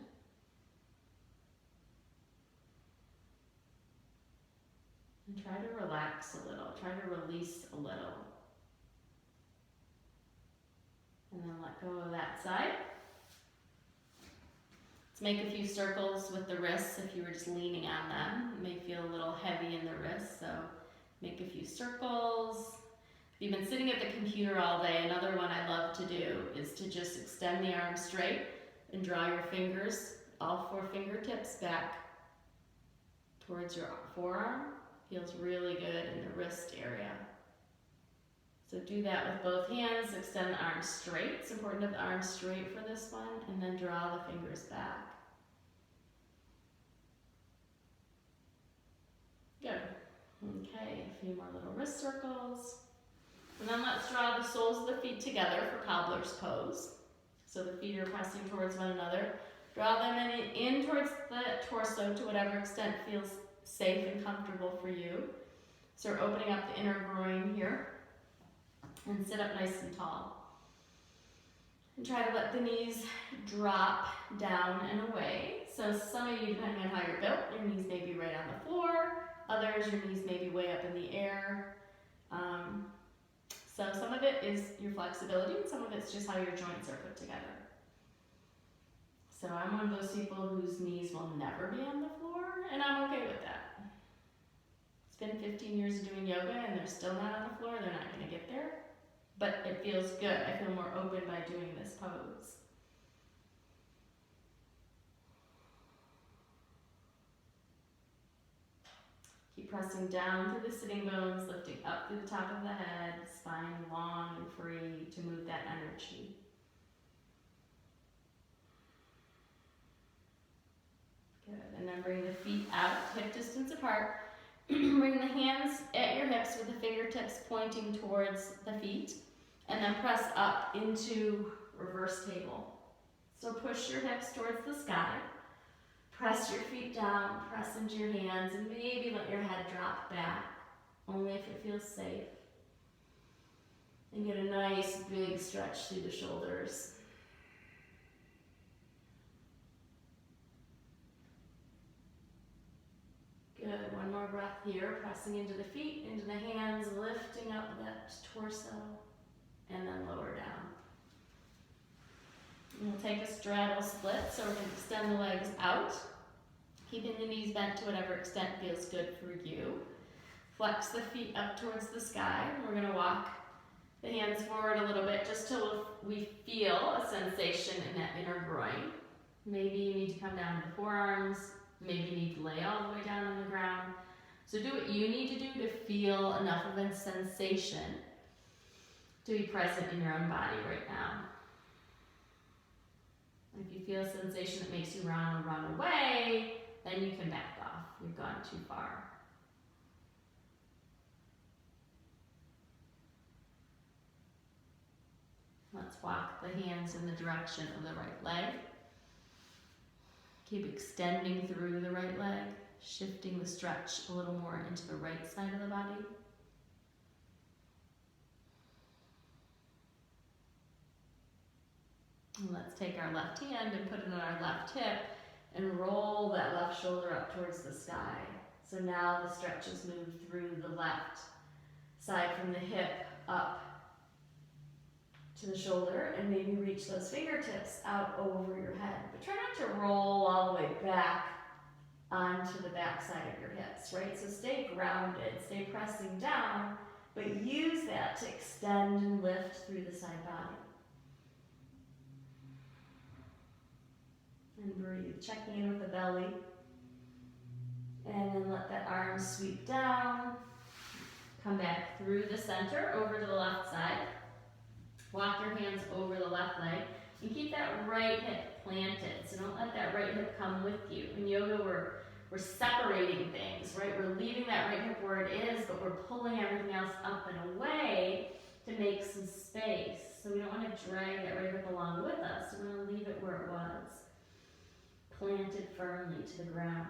And try to relax a little, try to release a little. And then let go of that side. Let's make a few circles with the wrists if you were just leaning on them. It may feel a little heavy in the wrists, so make a few circles. If you've been sitting at the computer all day, another one I love to do is to just extend the arm straight and draw your fingers, all 4 fingertips back towards your forearm. Feels really good in the wrist area. So do that with both hands, extend the arm straight. It's important to have the arm straight for this one, and then draw the fingers back. Good. Okay, a few more little wrist circles. And then let's draw the soles of the feet together for cobbler's pose. So the feet are pressing towards one another. Draw them in towards the torso to whatever extent feels safe and comfortable for you. So we're opening up the inner groin here. And sit up nice and tall. And try to let the knees drop down and away. So some of you, depending on how you're built, your knees may be right on the floor. Others, your knees may be way up in the air. So some of it is your flexibility, and some of it's just how your joints are put together. So I'm one of those people whose knees will never be on the floor, and I'm okay with that. It's been 15 years of doing yoga, and they're still not on the floor. They're not going to get there. But it feels good. I feel more open by doing this pose. Keep pressing down through the sitting bones, lifting up through the top of the head, spine long and free to move that energy. Good. And then bring the feet out, hip distance apart. Bring the hands at your hips with the fingertips pointing towards the feet. And then press up into reverse table. So push your hips towards the sky. Press your feet down, press into your hands, and maybe let your head drop back, only if it feels safe. And get a nice big stretch through the shoulders. Good, one more breath here, pressing into the feet, into the hands, lifting up that torso. And then lower down. And we'll take a straddle split, so we're going to extend the legs out, keeping the knees bent to whatever extent feels good for you. Flex the feet up towards the sky. We're going to walk the hands forward a little bit just till we feel a sensation in that inner groin. Maybe you need to come down to the forearms. Maybe you need to lay all the way down on the ground. So do what you need to do to feel enough of a sensation to be present in your own body right now. If you feel a sensation that makes you run away, then you can back off. You've gone too far. Let's walk the hands in the direction of the right leg. Keep extending through the right leg, shifting the stretch a little more into the right side of the body. And let's take our left hand and put it on our left hip and roll that left shoulder up towards the sky. So now the stretch has moved through the left side from the hip up to the shoulder, and maybe reach those fingertips out over your head. But try not to roll all the way back onto the back side of your hips, right? So stay grounded, stay pressing down, but use that to extend and lift through the side body. And breathe, checking in with the belly. And then let that arm sweep down. Come back through the center, over to the left side. Walk your hands over the left leg. And keep that right hip planted. So don't let that right hip come with you. In yoga, we're separating things, right? We're leaving that right hip where it is, but we're pulling everything else up and away to make some space. So we don't want to drag that right hip along with us. We want to leave it where it was. Planted firmly to the ground.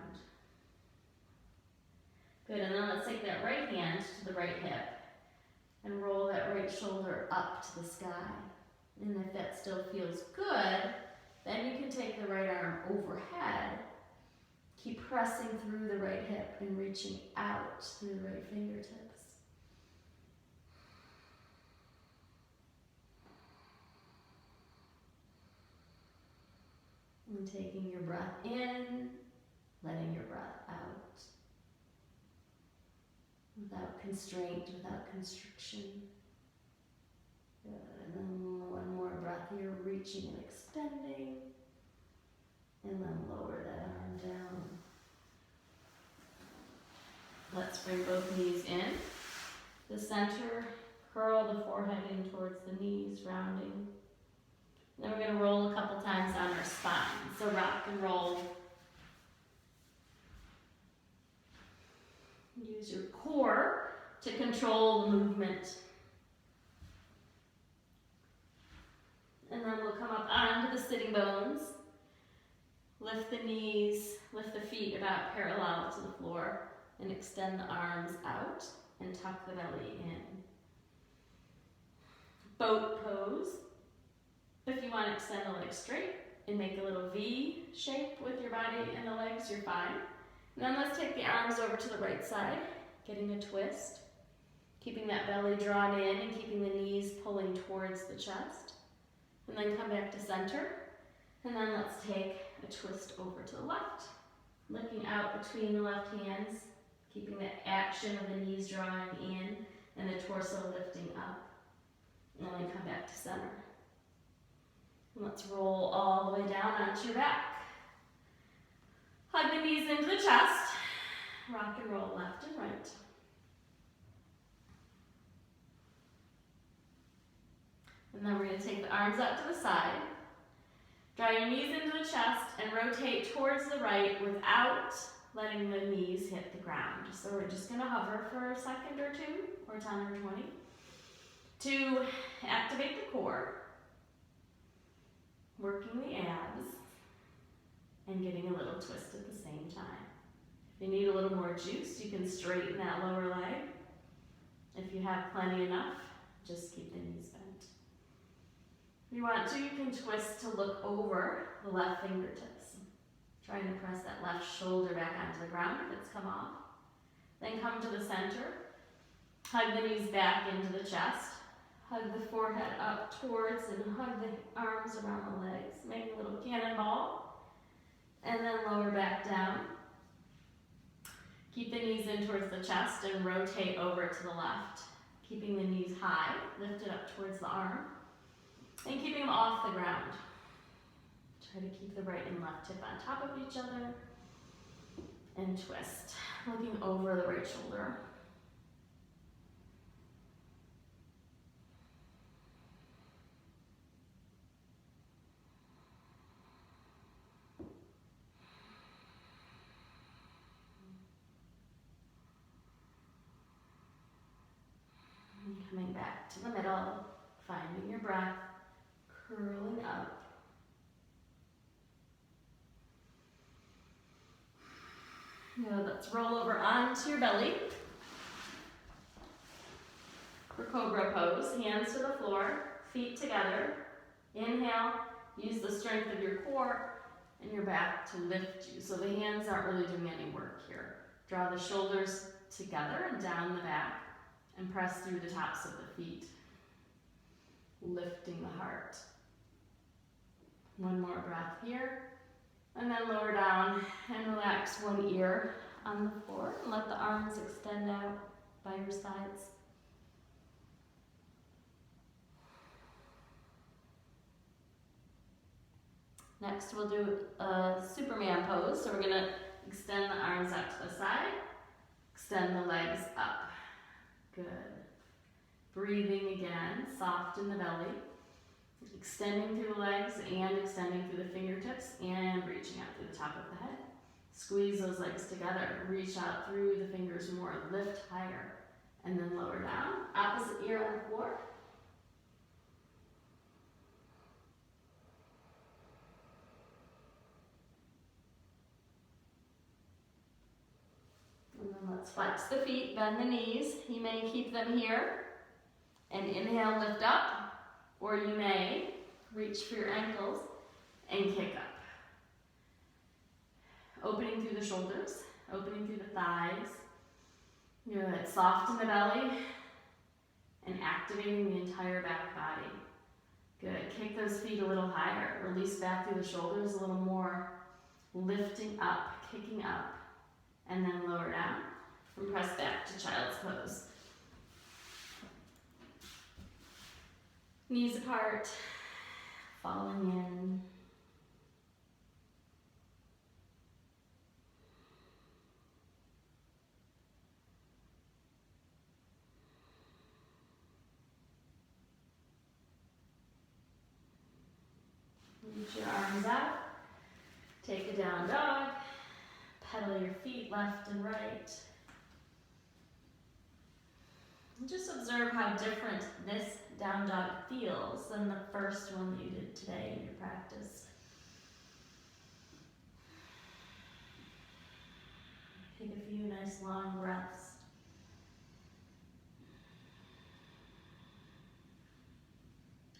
Good, and then let's take that right hand to the right hip and roll that right shoulder up to the sky. And if that still feels good, then you can take the right arm overhead, Keep pressing through the right hip and reaching out through the right fingertips. And taking your breath in, letting your breath out. Without constraint, without constriction. Good. And then one more breath here, reaching and extending. And then lower that arm down. Let's bring both knees in. The center, curl the forehead in towards the knees, rounding. Then we're going to roll a couple times on our spine. So rock and roll. Use your core to control the movement. And then we'll come up onto the sitting bones. Lift the knees, lift the feet about parallel to the floor, and extend the arms out and tuck the belly in. Boat pose. If you want to extend the legs straight and make a little V shape with your body and the legs, you're fine. And then let's take the arms over to the right side, getting a twist. Keeping that belly drawn in and keeping the knees pulling towards the chest. And then come back to center. And then let's take a twist over to the left. Looking out between the left hands, keeping the action of the knees drawing in and the torso lifting up. And then come back to center. And let's roll all the way down onto your back. Hug the knees into the chest. Rock and roll left and right. And then we're going to take the arms out to the side. Draw your knees into the chest and rotate towards the right without letting the knees hit the ground. So we're just going to hover for a second or two, or 10 or 20, to activate the core, working the abs, and getting a little twist at the same time. If you need a little more juice, you can straighten that lower leg. If you have plenty enough, just keep the knees bent. If you want to, you can twist to look over the left fingertips. Trying to press that left shoulder back onto the ground if it's come off. Then come to the center. Hug the knees back into the chest. Hug the forehead up towards and hug the arms around the legs. Make a little cannonball. And then lower back down. Keep the knees in towards the chest and rotate over to the left. Keeping the knees high, lifted up towards the arm. And keeping them off the ground. Try to keep the right and left hip on top of each other. And twist, looking over the right shoulder. And coming back to the middle, finding your breath. Curling up. Now let's roll over onto your belly. For Cobra pose, hands to the floor, feet together. Inhale, use the strength of your core and your back to lift you. So the hands aren't really doing any work here. Draw the shoulders together and down the back and press through the tops of the feet. Lifting the heart. One more breath here, and then lower down and relax one ear on the floor and let the arms extend out by your sides. Next we'll do a Superman pose, so we're going to extend the arms out to the side, extend the legs up. Good. Breathing again, soft in the belly. Extending through the legs and extending through the fingertips and reaching out through the top of the head. Squeeze those legs together. Reach out through the fingers more. Lift higher. And then lower down. Opposite ear on the floor. And then let's flex the feet, bend the knees. You may keep them here. And inhale, lift up. Or you may reach for your ankles and kick up. opening through the shoulders, opening through the thighs. Good. Soften the belly and activating the entire back body. Good. Kick those feet a little higher. Release back through the shoulders a little more. Lifting up, kicking up, and then lower down. And press back to child's pose. Knees apart, falling in. Reach your arms out. Take a down dog. Pedal your feet left and right. And just observe how different this down dog feels than the first one that you did today in your practice. Take a few nice long breaths.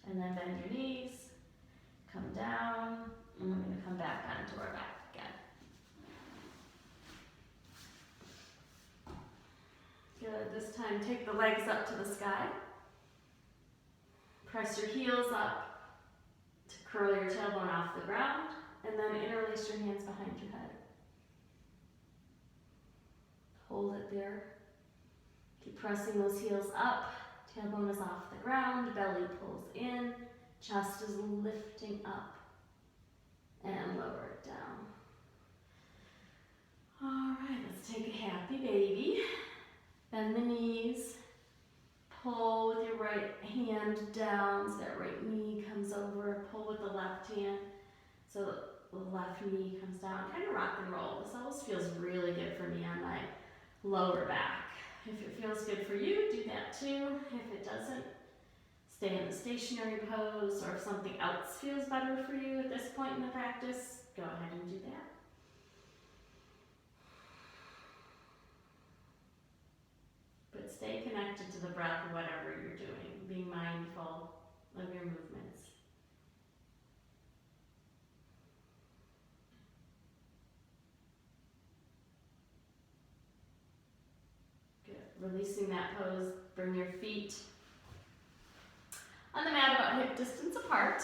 And then bend your knees, come down, and we're going to come back onto our back again. Good, this time take the legs up to the sky. Press your heels up to curl your tailbone off the ground, and then interlace your hands behind your head. Hold it there. Keep pressing those heels up. Tailbone is off the ground, belly pulls in, chest is lifting up, and lower it down. All right, let's take a happy baby. Bend the knees. Pull with your right hand down so that right knee comes over. Pull with the left hand so the left knee comes down. Kind of rock and roll. This always feels really good for me on my lower back. If it feels good for you, do that too. If it doesn't, stay in the stationary pose, or if something else feels better for you at this point in the practice, go ahead and do that. But stay connected to the breath, whatever you're doing, being mindful of your movements. Good. Releasing that pose, bring your feet on the mat about hip distance apart.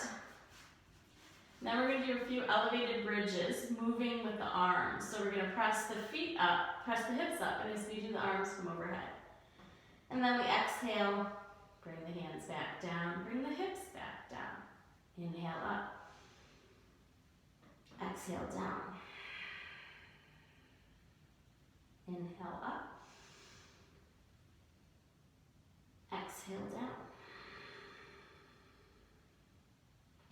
Now we're going to do a few elevated bridges, moving with the arms. So we're going to press the feet up, press the hips up, and as we do, the arms come overhead. And then we exhale, bring the hands back down, bring the hips back down. Inhale up, exhale down. Inhale up, exhale down.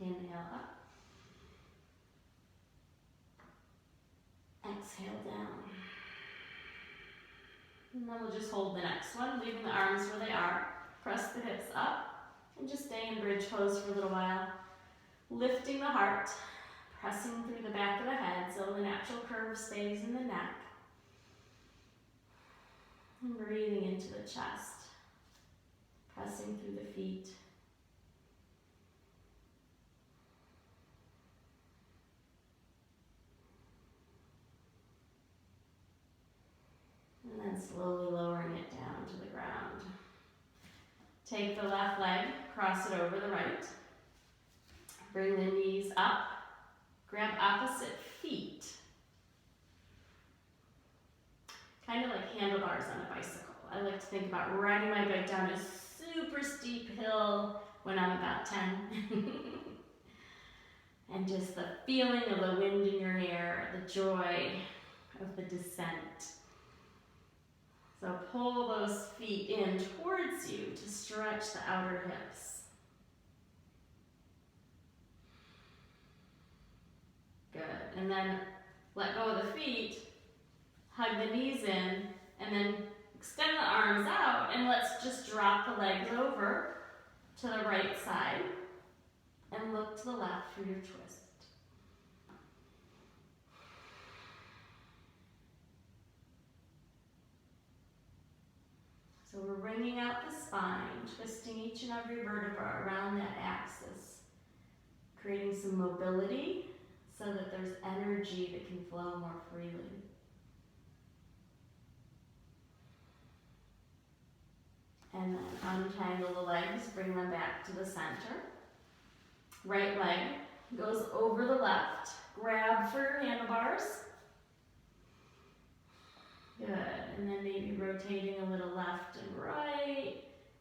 Inhale up, exhale down. And then we'll just hold the next one, leaving the arms where they are. Press the hips up, and just stay in bridge pose for a little while. Lifting the heart, pressing through the back of the head so the natural curve stays in the neck. And breathing into the chest, pressing through the feet. And then slowly lowering it down to the ground. Take the left leg, cross it over the right. Bring the knees up. Grab opposite feet. Kind of like handlebars on a bicycle. I like to think about riding my bike down a super steep hill when I'm about 10. And just the feeling of the wind in your hair, the joy of the descent. So pull those feet in towards you to stretch the outer hips. Good. And then let go of the feet, hug the knees in, and then extend the arms out, and let's just drop the legs over to the right side and look to the left for your twist. So we're wringing out the spine, twisting each and every vertebra around that axis, creating some mobility, so that there's energy that can flow more freely. And then untangle the legs, bring them back to the center. Right leg goes over the left. Grab for your handlebars. Good, and then maybe rotating a little left and right,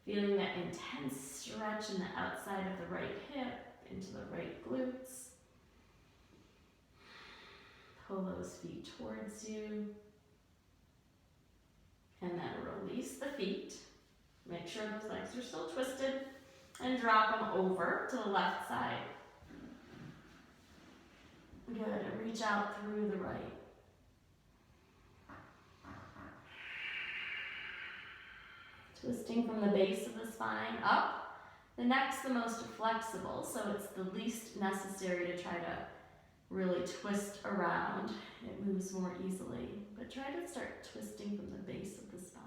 feeling that intense stretch in the outside of the right hip into the right glutes. Pull those feet towards you. And then release the feet. Make sure those legs are still twisted. And drop them over to the left side. Good, and reach out through the right. Twisting from the base of the spine up. The neck's the most flexible, so it's the least necessary to try to really twist around. It moves more easily, but try to start twisting from the base of the spine.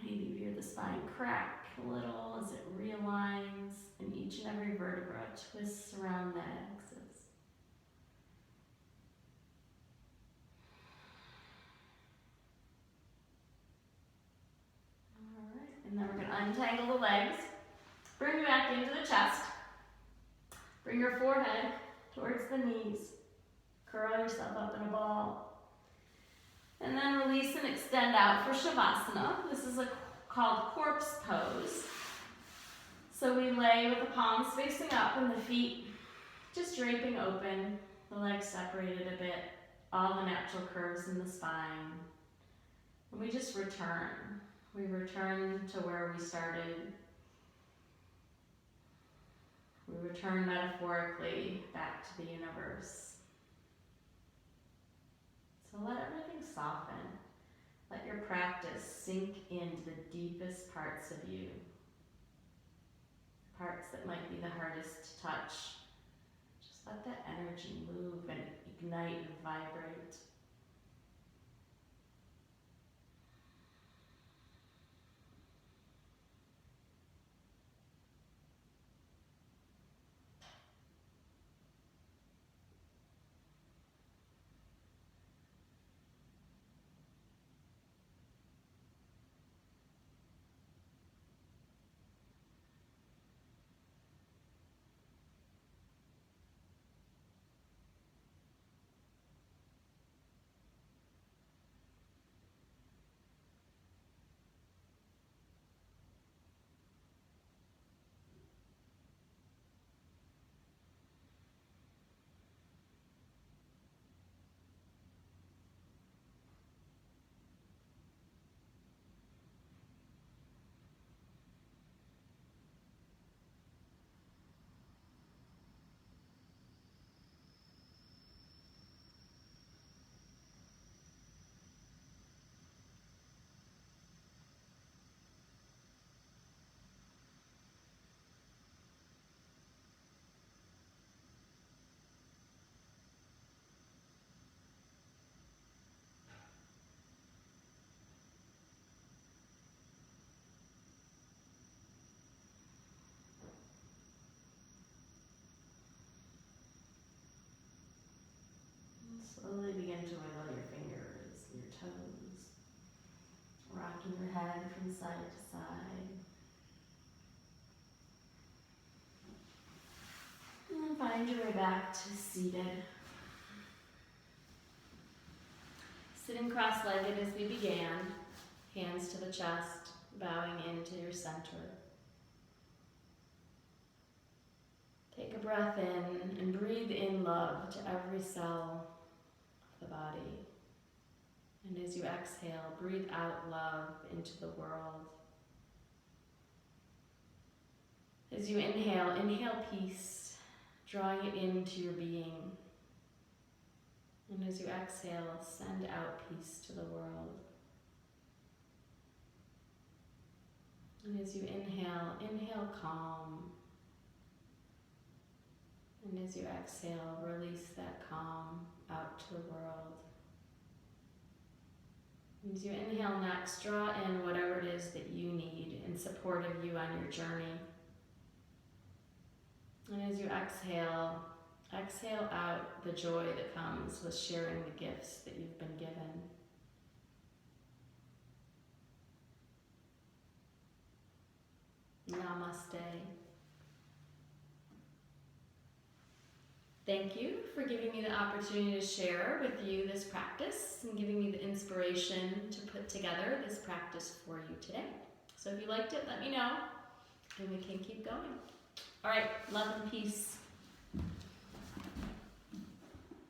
Maybe you hear the spine crack a little as it realigns, and each and every vertebra twists around the axis. And then we're going to untangle the legs. Bring you back into the chest. Bring your forehead towards the knees. Curl yourself up in a ball. And then release and extend out for Shavasana. This is called corpse pose. So we lay with the palms facing up and the feet just draping open, the legs separated a bit, all the natural curves in the spine. And we just return. We return to where we started. We return metaphorically back to the universe. So let everything soften. Let your practice sink into the deepest parts of you. Parts that might be the hardest to touch. Just let that energy move and ignite and vibrate. Slowly begin to wiggle your fingers, your toes, rocking your head from side to side. And then find your way back to seated. Sitting cross-legged as we began, hands to the chest, bowing into your center. Take a breath in and breathe in love to every cell of the body. And as you exhale, breathe out love into the world. As you inhale, inhale peace, drawing it into your being. And as you exhale, send out peace to the world. And as you inhale, inhale calm. And as you exhale, release that calm out to the world. As you inhale next, draw in whatever it is that you need in support of you on your journey. And as you exhale, exhale out the joy that comes with sharing the gifts that you've been given. Namaste. Thank you for giving me the opportunity to share with you this practice and giving me the inspiration to put together this practice for you today. So if you liked it, let me know and we can keep going. All right, love and peace.